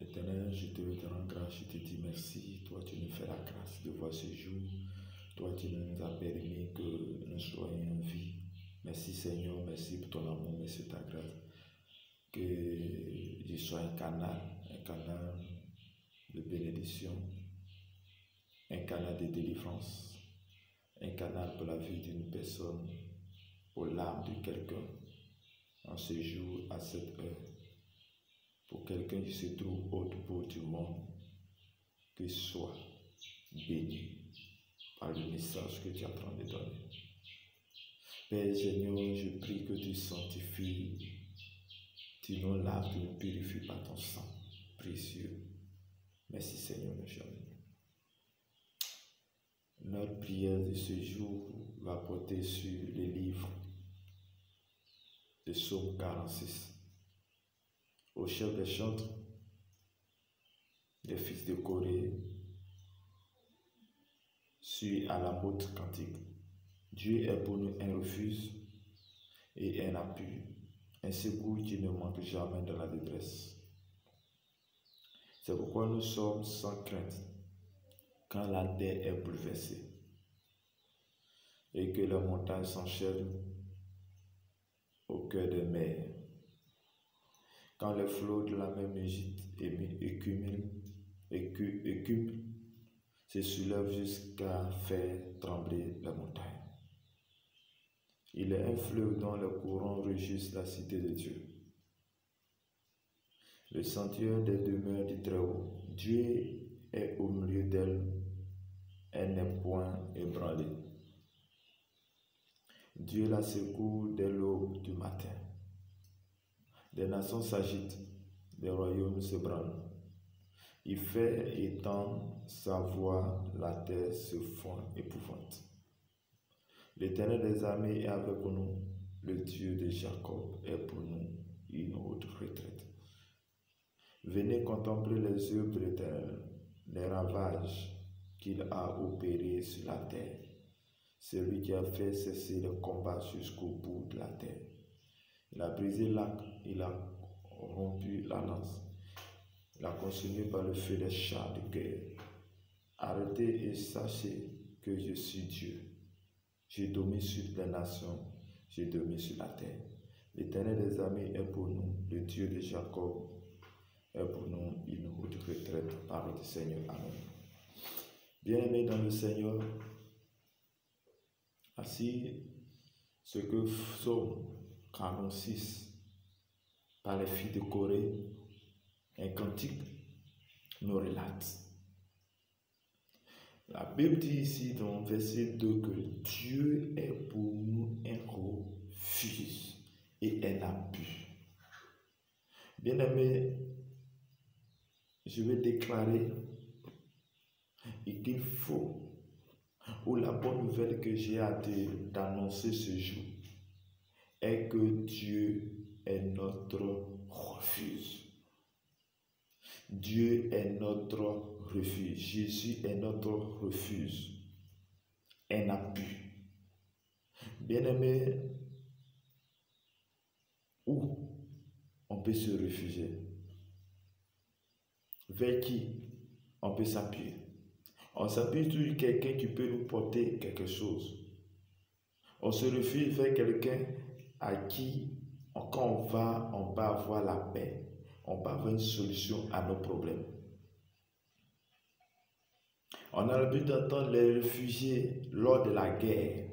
Éternel, je te rends grâce, je te dis merci. Toi, tu nous fais la grâce de voir ce jour. Toi, tu nous as permis que nous soyons en vie. Merci Seigneur, merci pour ton amour, merci pour ta grâce. Que je sois un canal de bénédiction, un canal de délivrance, un canal pour la vie d'une personne, pour l'âme de quelqu'un, en ce jour, à cette heure. Pour quelqu'un qui se trouve autre bout du monde, que soit béni par le message que tu es en train de donner. Père Seigneur, je prie que tu sanctifies, tu nous laves, tu nous purifies par ton sang précieux. Merci Seigneur, notre cher. Notre prière de ce jour va porter sur le livre de Psaume 46. Au chef des chantres, les fils de Corée, sur à la haute cantique. Dieu est pour nous un refuge et un appui, un secours qui ne manque jamais dans la détresse. C'est pourquoi nous sommes sans crainte quand la terre est bouleversée et que la montagne s'enchaîne au cœur des mers. Quand les flots de la mer écument, se soulèvent jusqu'à faire trembler la montagne. Il est un fleuve dont les courants régissent la cité de Dieu. Le sanctuaire des demeures du Très-Haut. Dieu est au milieu d'elle, elle n'est point ébranlée. Dieu la secoue dès l'aube du matin. Des nations s'agitent, des royaumes s'ébranlent. Il fait étendre sa voix, la terre se fond épouvante. L'Éternel des armées est avec nous, le Dieu de Jacob est pour nous une haute retraite. Venez contempler les œuvres de l'Éternel, les ravages qu'il a opérés sur la terre. Celui qui a fait cesser le combat jusqu'au bout de la terre. Il a brisé l'arc, il a rompu la lance, il a consumé par le feu des chars de guerre. Arrêtez et sachez que je suis Dieu. J'ai domine sur les nations, j'ai domine sur la terre. L'Éternel des armées est pour nous, le Dieu de Jacob est pour nous une haute retraite. Parole du Seigneur. Amen. Bien-aimés dans le Seigneur, ainsi ce que Psaume 46 par les filles de Corée, un cantique nous relate. La Bible dit ici dans verset 2 que Dieu est pour nous un refuge et un appui. Bien-aimé, je vais déclarer qu'il faut, ou la bonne nouvelle que j'ai hâte d'annoncer ce jour, est que Dieu est notre refuge. Dieu est notre refuge. Jésus est notre refuge. Un appui. Bien-aimé, où on peut se réfugier? Vers qui on peut s'appuyer? On s'appuie sur quelqu'un qui peut nous porter quelque chose. On se réfugie vers quelqu'un à qui, quand on va avoir la paix. On va avoir une solution à nos problèmes. On a l'habitude d'entendre les réfugiés lors de la guerre.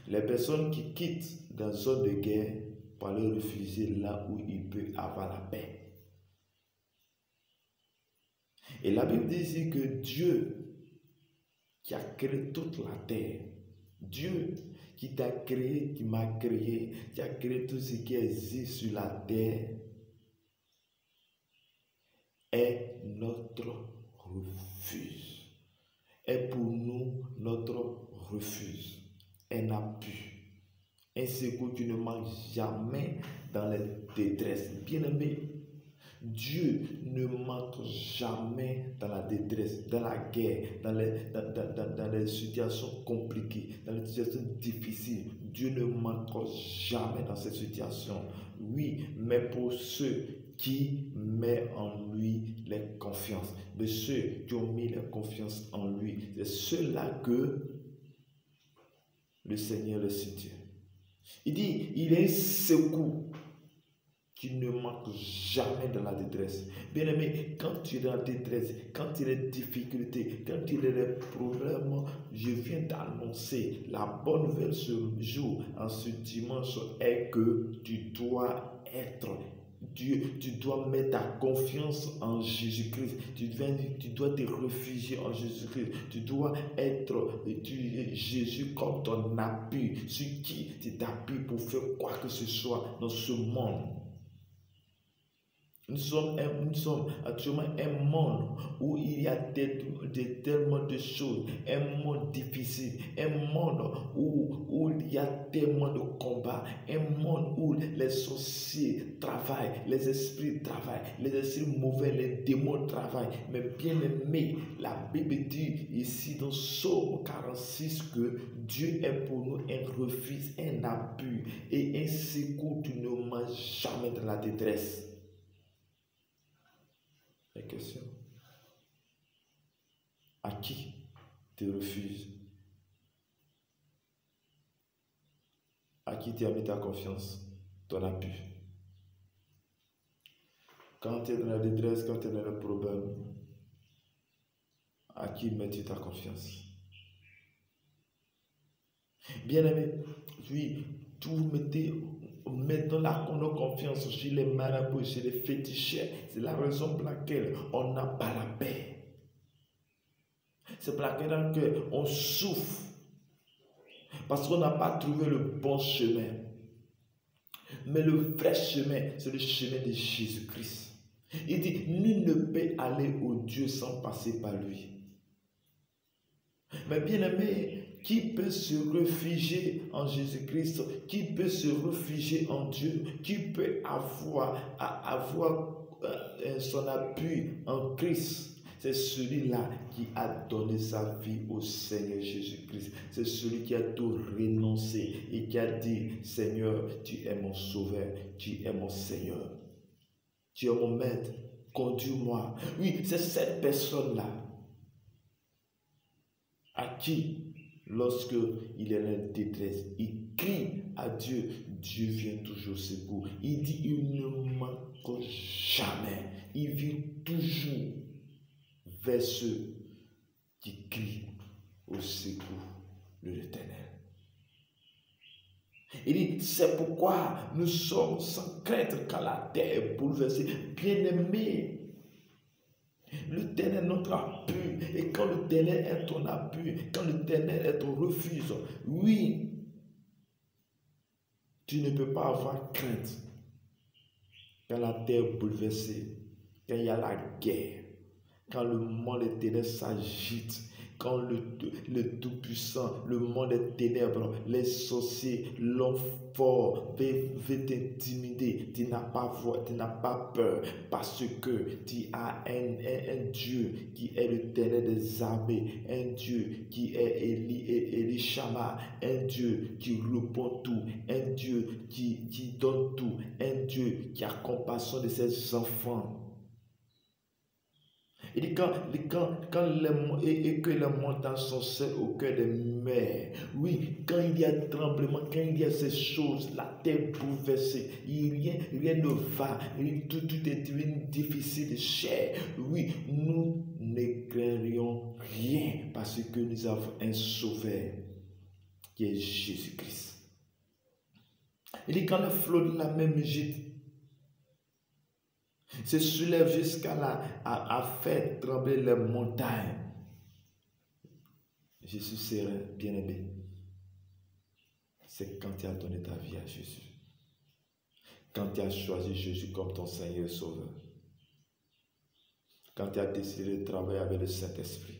Les personnes qui quittent dans une zone de guerre pour aller réfugier là où il peut avoir la paix. Et la Bible dit ici que Dieu qui a créé toute la terre, Dieu qui t'a créé, qui m'a créé, qui a créé tout ce qui existe sur la terre, est notre refuge, est pour nous notre refuge, un appui, un secours qui ne manque jamais dans les détresses. Bien-aimé, Dieu ne manque jamais dans la détresse, dans la guerre, dans les situations compliquées, dans les situations difficiles. Dieu ne manque jamais dans cette situation. Oui, mais pour ceux qui met en lui la confiance, de ceux qui ont mis la confiance en lui. C'est ceux-là que le Seigneur le situe. Il dit, il est un secours qui ne manque jamais dans la détresse. Bien-aimé, quand tu es dans la détresse, quand il y a des difficultés, quand il y a des problèmes, je viens d'annoncer la bonne nouvelle ce jour, en ce dimanche, est que tu dois être Dieu, tu dois mettre ta confiance en Jésus-Christ. Tu dois te réfugier en Jésus-Christ. Tu dois être Jésus comme ton appui, sur qui tu t'appuies pour faire quoi que ce soit dans ce monde. Nous sommes actuellement un monde où il y a tellement de choses, un monde difficile, un monde où il y a tellement de combats, un monde où les sorciers travaillent, les esprits travaillent, les esprits mauvais, les démons travaillent. Mais bien aimé, la Bible dit ici dans Psaume 46 que Dieu est pour nous un refuge, un appui et un secours. Tu ne manges jamais de la détresse. Question. À qui tu refuses? À qui tu as mis ta confiance, ton appui? Quand tu es dans la détresse, quand tu es dans le problème, à qui mets-tu ta confiance? Bien-aimé, oui, mettons nos confiance sur les marabouts, sur les féticheurs. C'est la raison pour laquelle on n'a pas la paix. C'est pour laquelle on souffre. Parce qu'on n'a pas trouvé le bon chemin. Mais le vrai chemin, c'est le chemin de Jésus-Christ. Il dit, nul ne peut aller au Dieu sans passer par lui. Mais bien aimé, qui peut se réfugier en Jésus-Christ? Qui peut se réfugier en Dieu? Qui peut avoir son appui en Christ? C'est celui-là qui a donné sa vie au Seigneur Jésus-Christ. C'est celui qui a tout renoncé et qui a dit, Seigneur, tu es mon sauveur, tu es mon Seigneur. Tu es mon maître, conduis-moi. Oui, c'est cette personne-là à qui, lorsque il est en détresse, il crie à Dieu, Dieu vient toujours au secours. Il dit, il ne manque jamais. Il vient toujours vers ceux qui crient au secours de l'Éternel. Il dit, c'est pourquoi nous sommes sans crainte quand la terre est bouleversée. Bien-aimés, l'Éternel est notre appui. Et quand l'Éternel est ton appui, quand l'Éternel est ton refuge, oui, tu ne peux pas avoir crainte. Quand la terre est bouleversée, quand il y a la guerre, quand le monde des ténèbres s'agite, quand le Tout-Puissant, le monde des ténèbres, les sorciers, l'homme fort veut t'intimider, tu n'as pas peur parce que tu as un Dieu qui est l'Éternel des armées, un Dieu qui est Elishama, un Dieu qui répond tout, un Dieu qui donne tout, un Dieu qui a compassion de ses enfants. Il dit que les montagnes sont seules au cœur des mers. Oui, quand il y a tremblement, quand il y a ces choses, la terre bouleversée, rien ne va, tout est devenu difficile, cher. Oui, nous ne craignons rien parce que nous avons un sauveur qui est Jésus-Christ. Il dit quand le flot de la mer mugite, se soulève jusqu'à là, à faire trembler les montagnes. Jésus serait bien-aimé. C'est quand tu as donné ta vie à Jésus. Quand tu as choisi Jésus comme ton Seigneur et Sauveur. Quand tu as décidé de travailler avec le Saint-Esprit.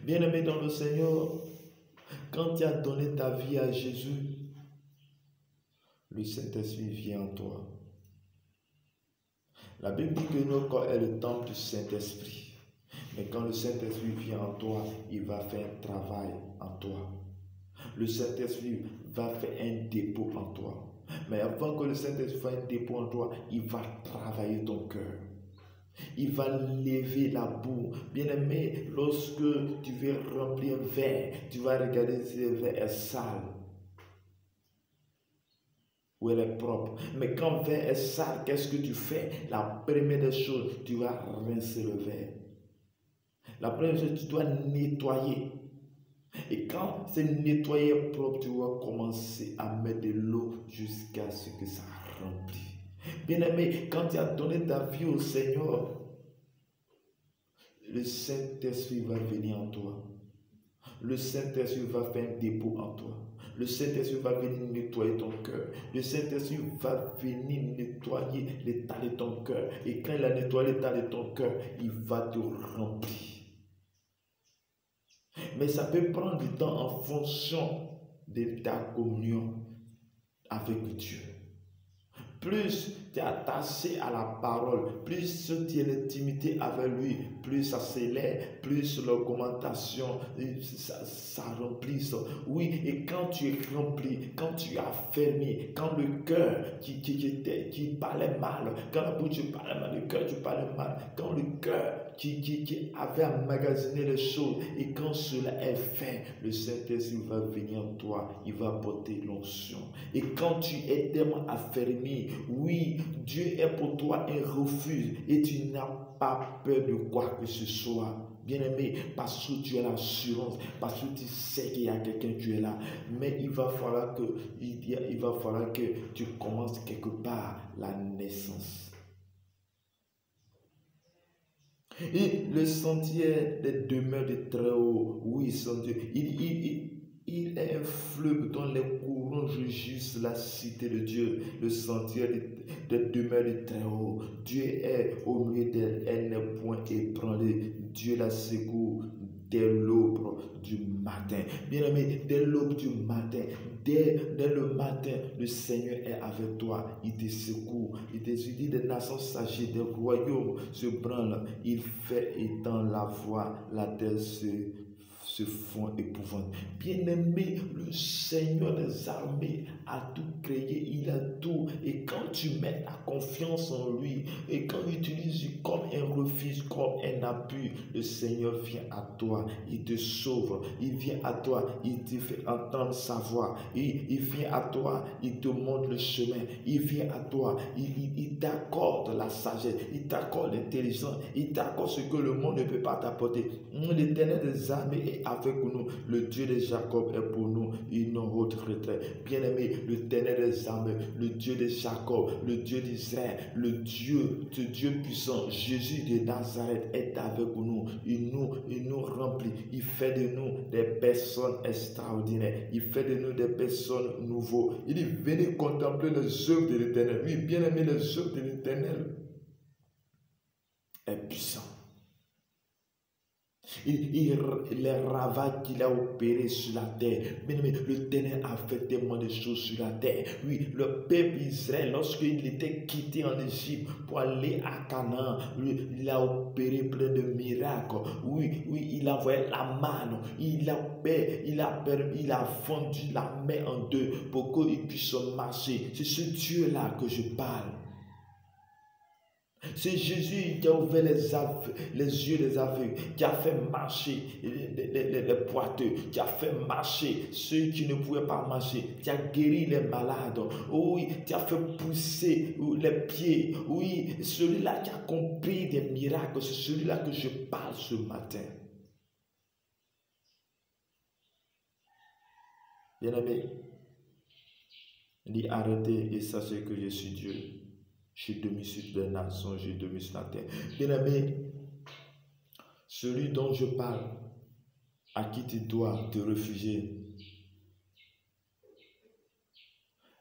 Bien-aimé dans le Seigneur, quand tu as donné ta vie à Jésus, le Saint-Esprit vient en toi. La Bible dit que notre corps est le temple du Saint-Esprit. Mais quand le Saint-Esprit vient en toi, il va faire un travail en toi. Le Saint-Esprit va faire un dépôt en toi. Mais avant que le Saint-Esprit fasse un dépôt en toi, il va travailler ton cœur. Il va lever la boue. Bien-aimé, lorsque tu veux remplir un verre, tu vas regarder si le verre est sale ou elle est propre. Mais quand le verre est sale, qu'est-ce que tu fais? La première des choses, tu vas rincer le verre. La première chose, tu dois nettoyer. Et quand c'est nettoyé propre, tu vas commencer à mettre de l'eau jusqu'à ce que ça remplit. Bien-aimé, quand tu as donné ta vie au Seigneur, le Saint-Esprit va venir en toi. Le Saint-Esprit va faire un dépôt en toi. Le Saint-Esprit va venir nettoyer ton cœur. Le Saint-Esprit va venir nettoyer l'état de ton cœur. Et quand il a nettoyé l'état de ton cœur, il va te remplir. Mais ça peut prendre du temps en fonction de ta communion avec Dieu. Plus tu es attaché à la parole, plus tu es en intimité avec lui, plus ça s'élève, plus l'augmentation, ça remplit. Oui, et quand tu es rempli, quand tu es affermi, quand le cœur qui parlait mal, quand la bouche parlait mal, le cœur tu parlais mal, quand le cœur qui avait emmagasiné les choses, et quand cela est fait, le Saint-Esprit va venir en toi, il va apporter l'onction. Et quand tu es tellement affermi, oui, Dieu est pour toi un refuge et tu n'as pas peur de quoi que ce soit. Bien-aimé, parce que tu as l'assurance, parce que tu sais qu'il y a quelqu'un qui est là. Mais il va falloir que tu commences quelque part la naissance. Et le sentier des demeures de très haut, oui, son Dieu, il est un fleuve dont les courants rugissent la cité de Dieu, le sentier des demeures de très haut. Dieu est au milieu d'elle, elle n'est point ébranlée. Dieu la secoue dès l'aube du matin. Bien-aimé, dès l'aube du matin, dès le matin, le Seigneur est avec toi. Il te secoue. Il te dit des nations s'agitent, des royaumes se branlent. Il fait étendre la voie, la terre se font épouvante. Bien-aimé, le Seigneur des armées a tout créé, il a tout. Et quand tu mets ta confiance en lui, et quand il utilise comme un refuge, comme un appui, le Seigneur vient à toi, il te sauve, il vient à toi, il te fait entendre sa voix, il vient à toi, il te montre le chemin, il vient à toi, il t'accorde la sagesse, il t'accorde l'intelligence, il t'accorde ce que le monde ne peut pas t'apporter. L'Éternel des armées est avec nous, le Dieu de Jacob est pour nous une autre retraite. Bien-aimé, l'Éternel des armées, le Dieu de Jacob, le Dieu d'Israël, le Dieu puissant, Jésus de Nazareth est avec nous. Il nous remplit, il fait de nous des personnes extraordinaires, il fait de nous des personnes nouveaux. Il dit, venez contempler les œuvres de l'Éternel. Oui, bien-aimé, les œuvres de l'Éternel est puissant. Les ravages qu'il a opérés sur la terre. Mais l'Éternel a fait tellement de choses sur la terre. Oui, le peuple Israël, lorsqu'il était quitté en Égypte pour aller à Canaan, il a opéré plein de miracles. Oui, il a envoyé la manne. Il a fendu la mer en deux pour qu'il puisse marcher. C'est ce Dieu-là que je parle. C'est Jésus qui a ouvert les yeux des aveugles, qui a fait marcher les boiteux, qui a fait marcher ceux qui ne pouvaient pas marcher, qui a guéri les malades, oui, qui a fait pousser les pieds, oui, celui-là qui a accompli des miracles, c'est celui-là que je parle ce matin. Bien-aimé, dis arrêtez et sachez que je suis Dieu. Je suis demi sur les nations, je suis demi sur la terre. Bien-aimé, celui dont je parle, à qui tu dois te réfugier,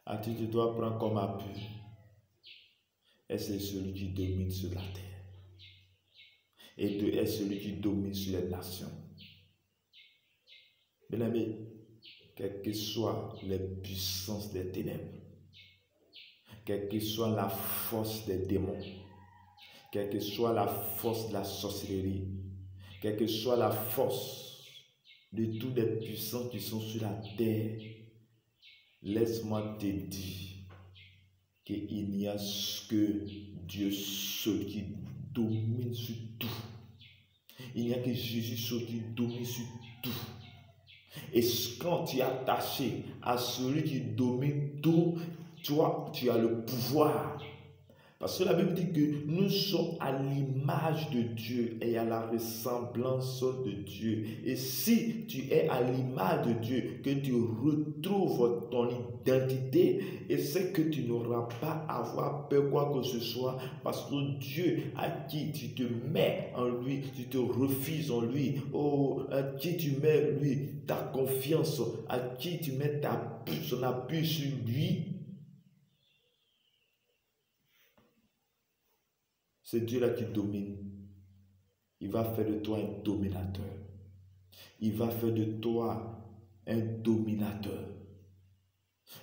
à qui tu dois prendre comme appui, et c'est celui qui domine sur la terre. Et Dieu est celui qui domine sur les nations. Bien-aimé, quelles que soient les puissances des ténèbres, quelle que soit la force des démons, quelle que soit la force de la sorcellerie, quelle que soit la force de toutes les puissances qui sont sur la terre, laisse-moi te dire qu'il n'y a que Dieu seul qui domine sur tout. Il n'y a que Jésus seul qui domine sur tout. Et quand tu es attaché à celui qui domine tout, toi, tu as le pouvoir. Parce que la Bible dit que nous sommes à l'image de Dieu et à la ressemblance de Dieu. Et si tu es à l'image de Dieu, que tu retrouves ton identité, et c'est que tu n'auras pas à avoir peur quoi que ce soit, parce que Dieu à qui tu te mets en lui, tu te refuses en lui, à qui tu mets lui ta confiance, à qui tu mets son appui sur lui, c'est Dieu-là qui domine. Il va faire de toi un dominateur. Il va faire de toi un dominateur.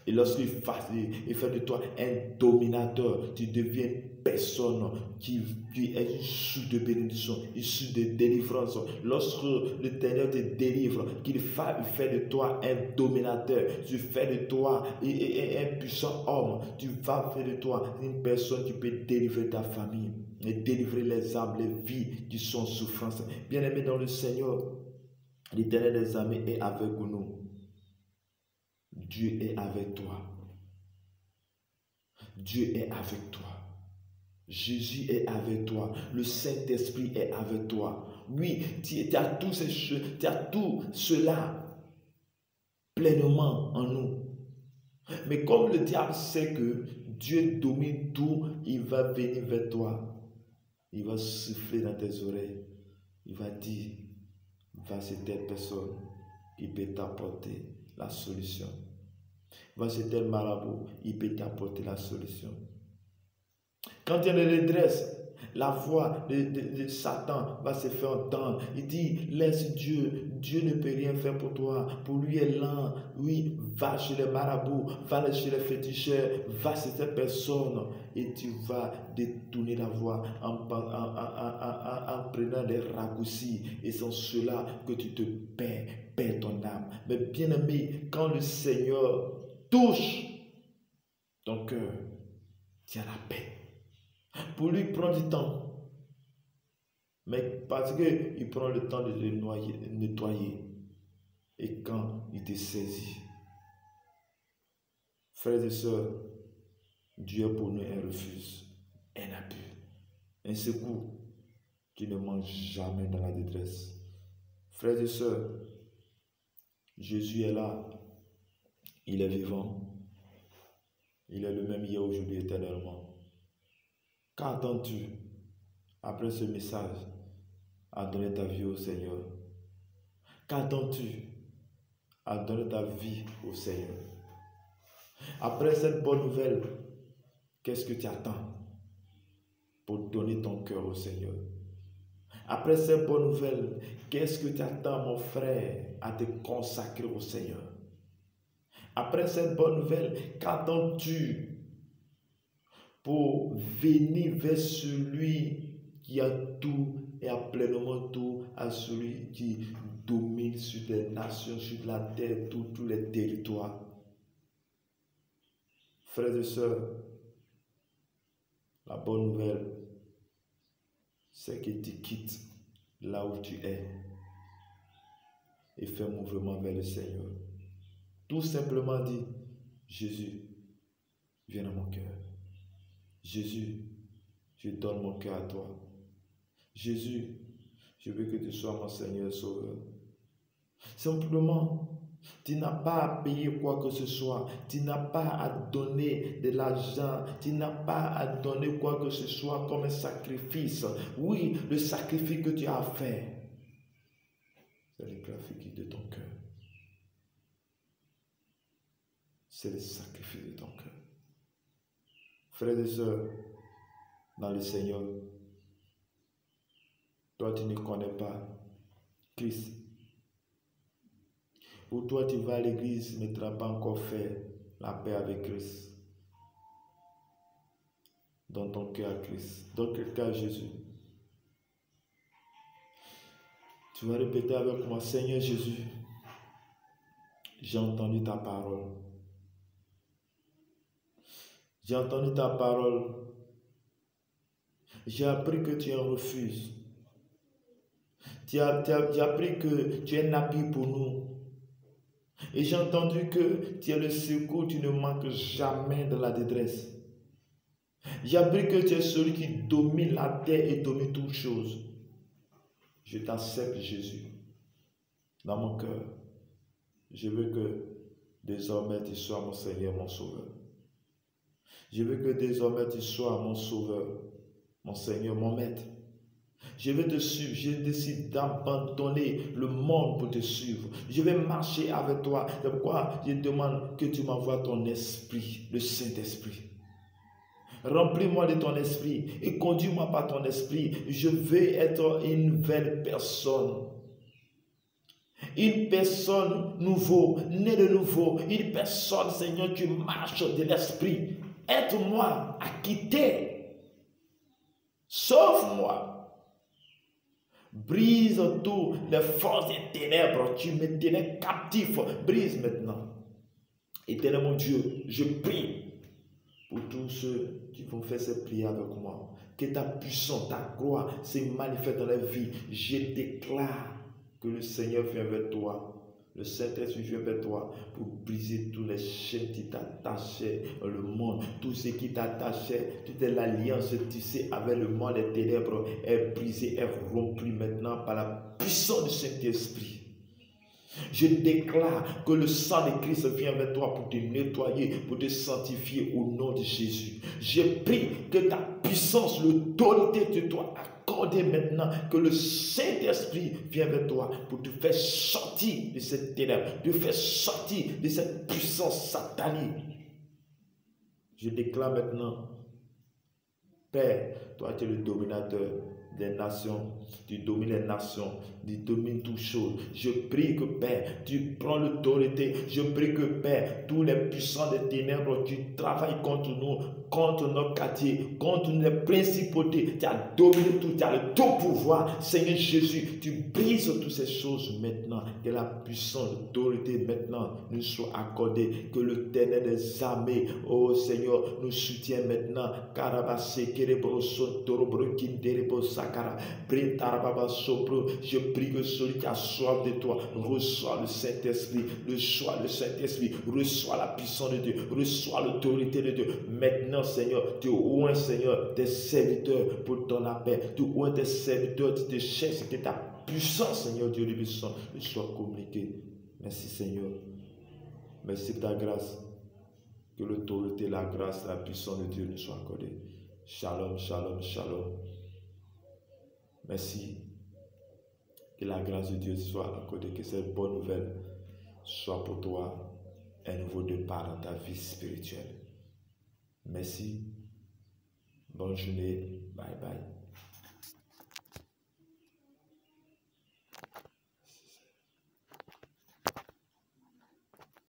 Et lorsqu'il fait de toi un dominateur, tu deviens une personne qui est issue de bénédiction, issue de délivrance. Lorsque l'Éternel te délivre, qu'il fait de toi un dominateur, tu fais de toi un puissant homme, tu vas faire de toi une personne qui peut délivrer ta famille et délivrer les âmes, les vies qui sont en souffrance. Bien-aimé dans le Seigneur, l'Éternel des armées est avec nous. Dieu est avec toi. Dieu est avec toi. Jésus est avec toi. Le Saint-Esprit est avec toi. Oui, tu as tout cela pleinement en nous. Mais comme le diable sait que Dieu domine tout, il va venir vers toi. Il va souffler dans tes oreilles. Il va dire, va chez telle personne qui peut t'apporter la solution. Va chez tel marabout, il peut t'apporter la solution. Quand il y a une détresse, la voix de Satan va se faire entendre. Il dit, laisse Dieu. Dieu ne peut rien faire pour toi. Pour lui est lent. Oui, va chez les marabouts, va chez les féticheurs, va chez ces personnes. Et tu vas détourner la voix en prenant des raccourcis. Et c'est cela que tu te perds ton âme. Mais bien aimé, quand le Seigneur touche ton cœur, tu as la paix. Pour lui, prend du temps. Mais parce qu'il prend le temps de te nettoyer. Et quand il te saisit, frères et sœurs, Dieu est pour nous un refuge, un appui, un secours qui ne manque jamais dans la détresse. Frères et sœurs, Jésus est là. Il est vivant. Il est le même hier, aujourd'hui, éternellement. Qu'attends-tu après ce message à donner ta vie au Seigneur? Qu'attends-tu à donner ta vie au Seigneur? Après cette bonne nouvelle, qu'est-ce que tu attends pour donner ton cœur au Seigneur? Après cette bonne nouvelle, qu'est-ce que tu attends, mon frère, à te consacrer au Seigneur? Après cette bonne nouvelle, qu'attends-tu pour venir vers celui qui a tout et a pleinement tout, à celui qui domine sur les nations, sur la terre, tous les territoires? Frères et sœurs, la bonne nouvelle, c'est que tu quittes là où tu es et fais un mouvement vers le Seigneur. Tout simplement dit, Jésus, viens dans mon cœur. Jésus, je donne mon cœur à toi. Jésus, je veux que tu sois mon Seigneur et Sauveur. Simplement, tu n'as pas à payer quoi que ce soit. Tu n'as pas à donner de l'argent. Tu n'as pas à donner quoi que ce soit comme un sacrifice. Oui, le sacrifice que tu as à faire, c'est le sacrifice de ton cœur. C'est le sacrifice de ton cœur. Frères et sœurs, dans le Seigneur, toi tu ne connais pas Christ. Ou toi tu vas à l'église, mais tu n'as pas encore fait la paix avec Christ. Dans ton cœur à Christ, dans ton cœur à Jésus. Tu vas répéter avec moi, Seigneur Jésus, j'ai entendu ta parole. J'ai entendu ta parole. J'ai appris que tu en refuses. J'ai appris que tu es un appui pour nous. Et j'ai entendu que tu es le secours, tu ne manques jamais de la détresse. J'ai appris que tu es celui qui domine la terre et domine toutes choses. Je t'accepte, Jésus, dans mon cœur. Je veux que désormais tu sois mon Seigneur, mon Sauveur. Je veux que désormais tu sois mon Sauveur, mon Seigneur, mon Maître. Je vais te suivre. Je décide d'abandonner le monde pour te suivre. Je vais marcher avec toi. C'est pourquoi je demande que tu m'envoies ton esprit, le Saint-Esprit. Remplis-moi de ton esprit et conduis-moi par ton esprit. Je veux être une nouvelle personne. Une personne nouveau, née de nouveau. Une personne, Seigneur, qui marche de l'esprit. Aide-moi à quitter. Sauve-moi. Brise toutes les forces des ténèbres. Tu me tenais captif. Brise maintenant. Éternel mon Dieu, je prie pour tous ceux qui vont faire cette prière avec moi. Que ta puissance, ta gloire se manifeste dans la vie. Je déclare que le Seigneur vient vers toi. Le Saint-Esprit vient vers toi pour briser tous les chaînes qui t'attachaient dans le monde. Tout ce qui t'attachait, toute l'alliance tissée avec le monde des ténèbres est brisée, est rompue maintenant par la puissance du Saint-Esprit. Je déclare que le sang de Christ vient vers toi pour te nettoyer, pour te sanctifier au nom de Jésus. Je prie que ta puissance, l'autorité de toi accorder maintenant, que le Saint-Esprit vienne vers toi pour te faire sortir de cette ténèbre, te faire sortir de cette puissance satanique. Je déclare maintenant, Père, toi tu es le dominateur des nations, tu domines les nations, tu domines toutes choses. Je prie que Père, tu prends l'autorité. Je prie que Père, tous les puissants des ténèbres, tu travailles contre nous, contre nos quartiers, contre les principautés. Tu as dominé tout, tu as le tout pouvoir. Seigneur Jésus, tu brises toutes ces choses maintenant. Que la puissance, l'autorité maintenant nous soit accordée. Que le ténèbre des armées, oh Seigneur, nous soutienne maintenant. Karabase, Kerebroso, Torobro, Kinderebo, Sakara, je prie que celui qui a soif de toi reçoit le Saint-Esprit, le Saint-Esprit, reçoit la puissance de Dieu, reçoit l'autorité de Dieu. Maintenant, Seigneur, tu oins, Seigneur, tes serviteurs pour ton appel, tu oins tes serviteurs, tu te cherches que ta puissance, Seigneur Dieu de puissance, soit communiquée. Merci, Seigneur. Merci pour ta grâce. Que l'autorité, la grâce, la puissance de Dieu nous soit accordée. Shalom, shalom, shalom. Merci. Que la grâce de Dieu soit accordée, que cette bonne nouvelle soit pour toi un nouveau départ dans ta vie spirituelle. Merci. Bonne journée. Bye bye.